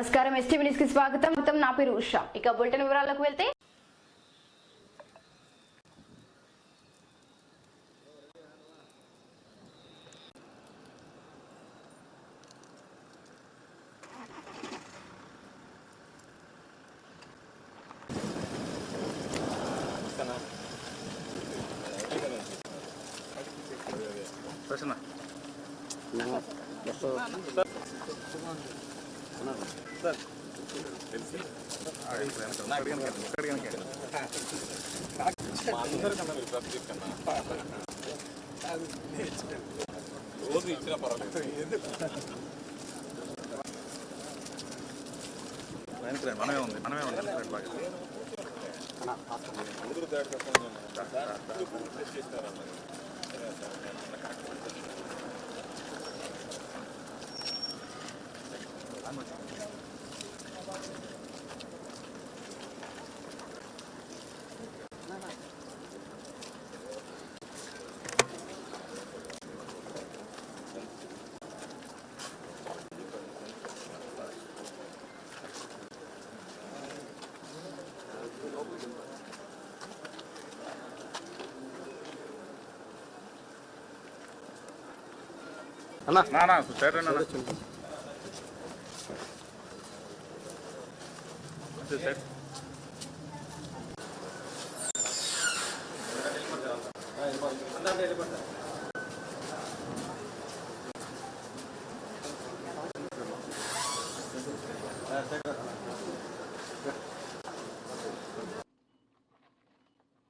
నమస్కారం STV news కి స్వాగతం. నా పేరు ఉషా. ఇక బులెటిన్ వివరాలకు వెళ్తే రోజు ఇచ్చిన పర్వాలేదు. మనమే ఉంది అందరూ దాడి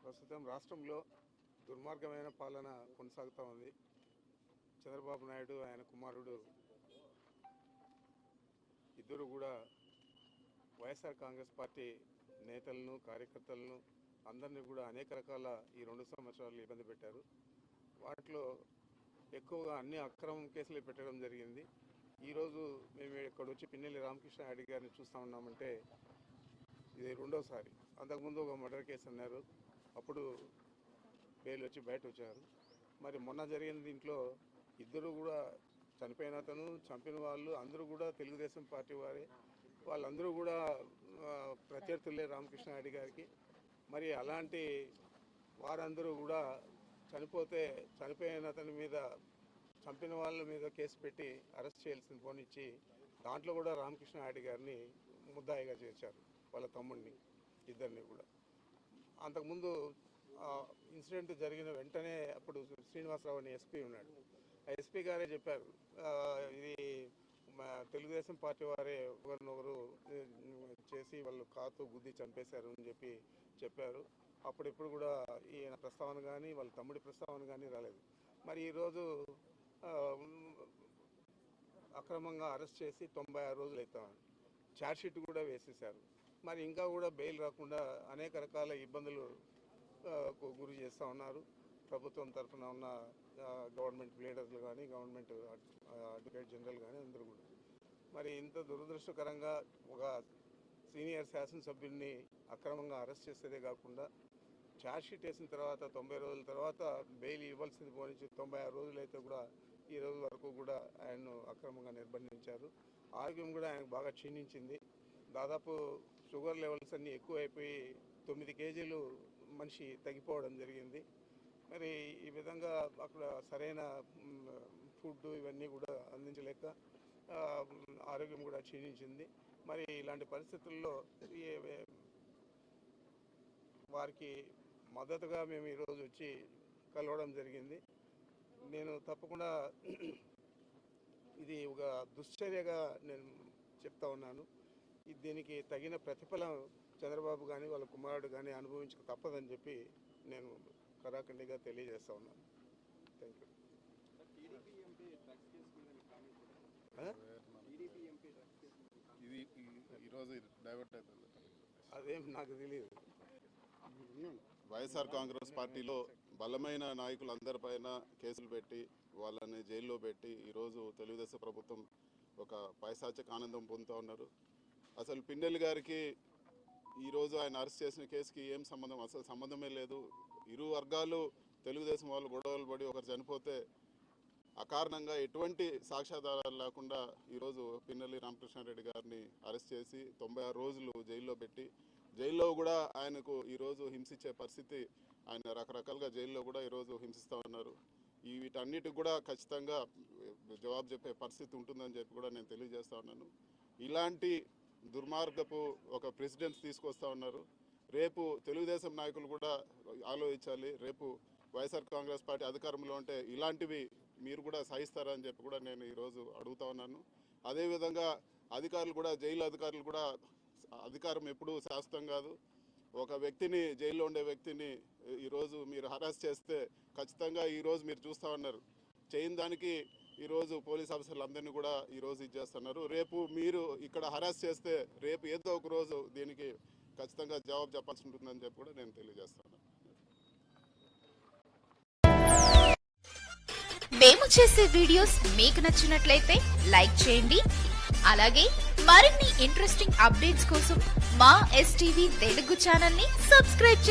ప్రస్తుతం రాష్ట్రంలో దుర్మార్గమైన పాలన కొనసాగుతూ ఉంది. చంద్రబాబు నాయుడు ఆయన కుమారుడు ఇద్దరు కూడా వైఎస్ఆర్ కాంగ్రెస్ పార్టీ నేతలను కార్యకర్తలను అందరినీ కూడా అనేక రకాల ఈ 2 సంవత్సరాలు ఇబ్బంది పెట్టారు. వాటిలో ఎక్కువగా అన్ని అక్రమం కేసులు పెట్టడం జరిగింది. ఈరోజు మేము ఇక్కడ వచ్చి పిన్నెల్లి రామకృష్ణ రెడ్డి గారిని చూస్తూ ఉన్నామంటే ఇది రెండోసారి. అంతకుముందు ఒక మర్డర్ కేసు అన్నారు, అప్పుడు బెయిల్ వచ్చి బయట వచ్చారు. మరి మొన్న జరిగిన దీంట్లో ఇద్దరు కూడా చనిపోయిన అతను చంపిన వాళ్ళు అందరూ కూడా తెలుగుదేశం పార్టీ వారే, వాళ్ళందరూ కూడా ప్రత్యర్థులే రామకృష్ణారెడ్డి గారికి. మరి అలాంటి వారందరూ కూడా చనిపోయిన అతని మీద చంపిన వాళ్ళ మీద కేసు పెట్టి అరెస్ట్ చేయాల్సిన పోనిచ్చి దాంట్లో కూడా రామకృష్ణారెడ్డి గారిని ముద్దాయిగా చేర్చారు, వాళ్ళ తమ్ముడిని ఇద్దరిని కూడా. అంతకుముందు ఇన్సిడెంట్ జరిగిన వెంటనే అప్పుడు శ్రీనివాసరావు అని ఎస్పీ ఉన్నాడు, ఆ ఎస్పీ గారే చెప్పారు ఇది తెలుగుదేశం పార్టీ వారే ఒకరినొకరు చేసి వాళ్ళు కాతో గుద్ది చంపేశారు అని చెప్పారు. అప్పుడిప్పుడు కూడా ఈయన ప్రస్తావన కానీ వాళ్ళ తమ్ముడి ప్రస్తావన కానీ రాలేదు. మరి ఈరోజు అక్రమంగా అరెస్ట్ చేసి 96 రోజులు అవుతామని ఛార్జ్షీట్ కూడా వేసేశారు. మరి ఇంకా కూడా బెయిల్ రాకుండా అనేక రకాల ఇబ్బందులు గురి చేస్తూ ఉన్నారు. ప్రభుత్వం తరఫున ఉన్న గవర్నమెంట్ లీడర్లు కానీ గవర్నమెంట్ అడ్వకేట్ జనరల్ కానీ అందరూ కూడా. మరి ఇంత దురదృష్టకరంగా ఒక సీనియర్ శాసనసభ్యుడిని అక్రమంగా అరెస్ట్ చేసేదే కాకుండా ఛార్జ్షీట్ వేసిన తర్వాత 90 రోజుల తర్వాత బెయిల్ ఇవ్వాల్సింది పోనించి 96 రోజులు అయితే కూడా ఈ రోజు వరకు కూడా ఆయన్ను అక్రమంగా నిర్బంధించారు. ఆరోగ్యం కూడా ఆయనకు బాగా క్షీణించింది. దాదాపు షుగర్ లెవెల్స్ అన్నీ ఎక్కువైపోయి 9 కేజీలు మనిషి తగ్గిపోవడం జరిగింది. మరి ఈ విధంగా అక్కడ సరైన ఫుడ్ ఇవన్నీ కూడా అందించలేక ఆరోగ్యం కూడా క్షీణించింది. మరి ఇలాంటి పరిస్థితుల్లో వారికి మద్దతుగా మేము ఈరోజు వచ్చి కలవడం జరిగింది. నేను తప్పకుండా ఇది ఒక దుశ్చర్యగా నేను చెప్తా ఉన్నాను. దీనికి తగిన ప్రతిఫలం చంద్రబాబు కానీ వాళ్ళ కుమారుడు కానీ అనుభవించక తప్పదని చెప్పి నేను కరాఖండిగా తెలియజేస్తా ఉన్నాను. Thank you. అదేం నాకు తెలియదు. వైఎస్ఆర్ కాంగ్రెస్ పార్టీలో బలమైన నాయకులందరిపైన కేసులు పెట్టి వాళ్ళని జైల్లో పెట్టి ఈరోజు తెలుగుదేశం ప్రభుత్వం ఒక పైశాచిక ఆనందం పొందుతూ ఉన్నారు. అసలు పిన్నెల్లి గారికి ఈరోజు ఆయన అరెస్ట్ చేసిన కేసుకి ఏం సంబంధం? అసలు సంబంధమే లేదు. ఇరు వర్గాలు తెలుగుదేశం వాళ్ళు గొడవలు పడి ఒకరు చనిపోతే అకారణంగా ఎటువంటి సాక్ష్యాధారాలు లేకుండా ఈరోజు పిన్నెల్లి రామకృష్ణారెడ్డి గారిని అరెస్ట్ చేసి 96 రోజులు జైల్లో పెట్టి, జైల్లో కూడా ఆయనకు ఈరోజు హింసించే పరిస్థితి, ఆయన రకరకాలుగా జైల్లో కూడా ఈరోజు హింసిస్తూ ఉన్నారు. వీటన్నిటికి కూడా ఖచ్చితంగా జవాబు చెప్పే పరిస్థితి ఉంటుందని చెప్పి కూడా నేను తెలియజేస్తా ఉన్నాను. ఇలాంటి దుర్మార్గపు ఒక ప్రెసిడెంట్స్ తీసుకొస్తా ఉన్నారు. రేపు తెలుగుదేశం నాయకులు కూడా ఆలోచించాలి. రేపు వైఎస్ఆర్ కాంగ్రెస్ పార్టీ అధికారంలో ఉంటే ఇలాంటివి మీరు కూడా సహిస్తారని చెప్పి కూడా నేను ఈరోజు అడుగుతా ఉన్నాను. అదేవిధంగా అధికారులు కూడా, జైలు అధికారులు కూడా, అధికారం ఎప్పుడూ శాశ్వతం కాదు. ఒక వ్యక్తిని, జైల్లో ఉండే వ్యక్తిని ఈరోజు మీరు హరాస్ చేస్తే ఖచ్చితంగా ఈరోజు మీరు చూస్తూ ఉన్నారు, చేయని దానికి ఈరోజు పోలీస్ ఆఫీసర్లు అందరినీ కూడా ఈరోజు ఇచ్చేస్తున్నారు. రేపు మీరు ఇక్కడ హరాస్ చేస్తే రేపు ఏదో ఒక రోజు దీనికి ఖచ్చితంగా జవాబు చెప్పాల్సి ఉంటుందని చెప్పి కూడా నేను తెలియజేస్తాను. మేము చేసే వీడియోస్ మీకు నచ్చినట్లయితే లైక్ చేయండి. అలాగే మరిన్ని ఇంట్రెస్టింగ్ అప్డేట్స్ కోసం మా STV తెలుగు ఛానల్ ని సబ్స్క్రైబ్ చేయండి.